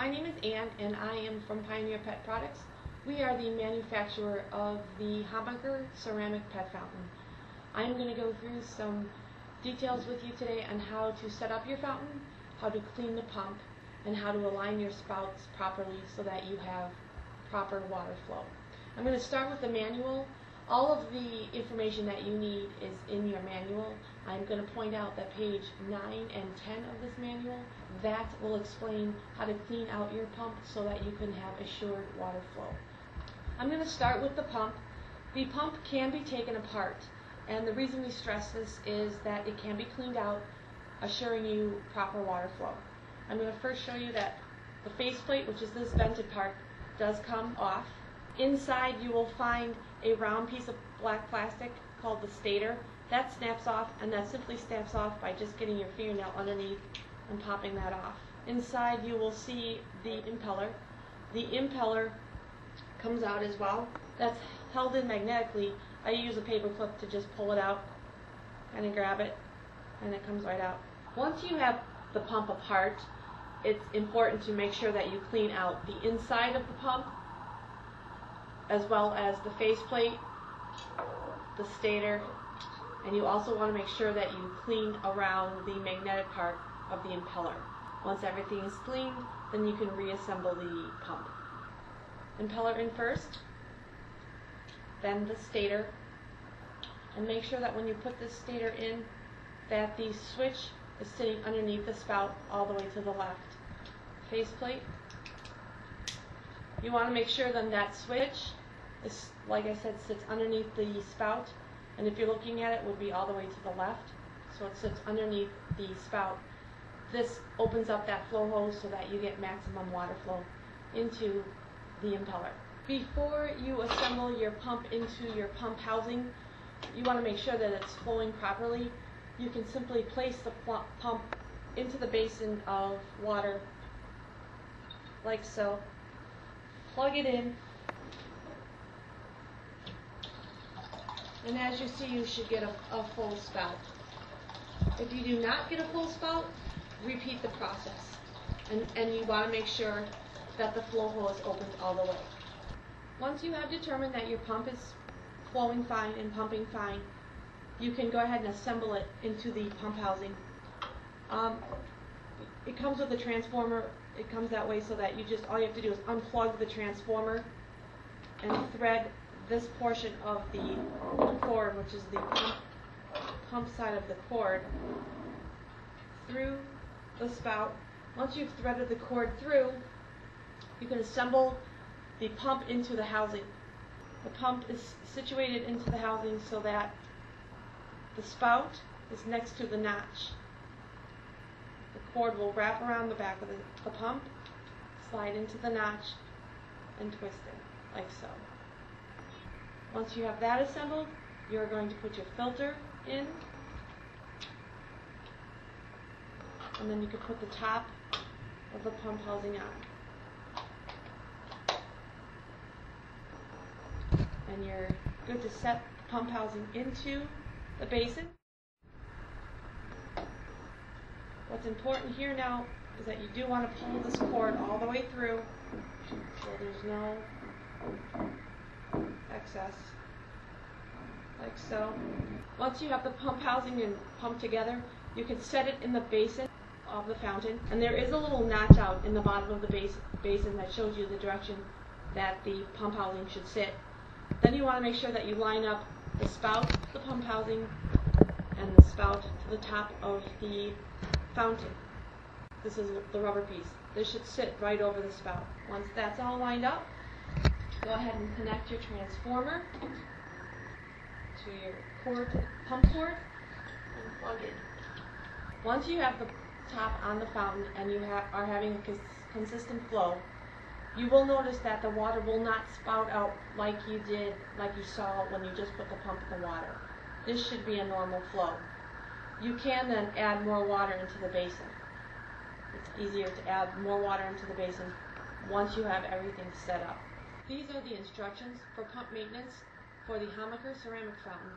My name is Ann and I am from Pioneer Pet Products. We are the manufacturer of the Hammacher ceramic pet fountain. I'm going to go through some details with you today on how to set up your fountain, how to clean the pump, and how to align your spouts properly so that you have proper water flow. I'm going to start with the manual. All of the information that you need is in your manual. I'm going to point out that page 9 and 10 of this manual, that will explain how to clean out your pump so that you can have assured water flow. I'm going to start with the pump. The pump can be taken apart, and the reason we stress this is that it can be cleaned out, assuring you proper water flow. I'm going to first show you that the faceplate, which is this vented part, does come off. Inside you will find a round piece of black plastic called the stator. That snaps off, and that simply snaps off by just getting your fingernail underneath and popping that off. Inside you will see the impeller. The impeller comes out as well. That's held in magnetically. I use a paper clip to just pull it out, kind of grab it, and it comes right out. Once you have the pump apart, it's important to make sure that you clean out the inside of the pump, as well as the faceplate, the stator, and you also want to make sure that you clean around the magnetic part of the impeller. Once everything is cleaned, then you can reassemble the pump. Impeller in first, then the stator, and make sure that when you put this stator in, that the switch is sitting underneath the spout all the way to the left. Faceplate. You want to make sure then that switch is, like I said, sits underneath the spout, and if you're looking at it, would be all the way to the left, so it sits underneath the spout. This opens up that flow hose so that you get maximum water flow into the impeller. Before you assemble your pump into your pump housing, you want to make sure that it's flowing properly. You can simply place the pump into the basin of water like so, plug it in, and as you see, you should get a full spout. If you do not get a full spout, repeat the process, and you want to make sure that the flow hose opens all the way. Once you have determined that your pump is flowing fine and pumping fine, you can go ahead and assemble it into the pump housing. It comes with a transformer. It comes that way so that all you have to do is unplug the transformer and thread this portion of the cord, which is the pump side of the cord, through the spout. Once you've threaded the cord through, you can assemble the pump into the housing. The pump is situated into the housing so that the spout is next to the notch. The cord will wrap around the back of the pump, slide into the notch, and twist it, like so. Once you have that assembled, you're going to put your filter in, and then you can put the top of the pump housing on. And you're good to set the pump housing into the basin. What's important here now is that you do want to pull this cord all the way through so there's no excess, like so. Once you have the pump housing and pump together, you can set it in the basin of the fountain, and there is a little notch out in the bottom of the basin that shows you the direction that the pump housing should sit. Then you want to make sure that you line up the spout, the pump housing, and the spout to the top of the fountain. This is the rubber piece. This should sit right over the spout. Once that's all lined up, go ahead and connect your transformer to your pump cord, and plug in. Once you have the top on the fountain and you are having a consistent flow, you will notice that the water will not spout out like you saw when you just put the pump in the water. This should be a normal flow. You can then add more water into the basin. It's easier to add more water into the basin once you have everything set up. These are the instructions for pump maintenance for the Hammacher ceramic fountain.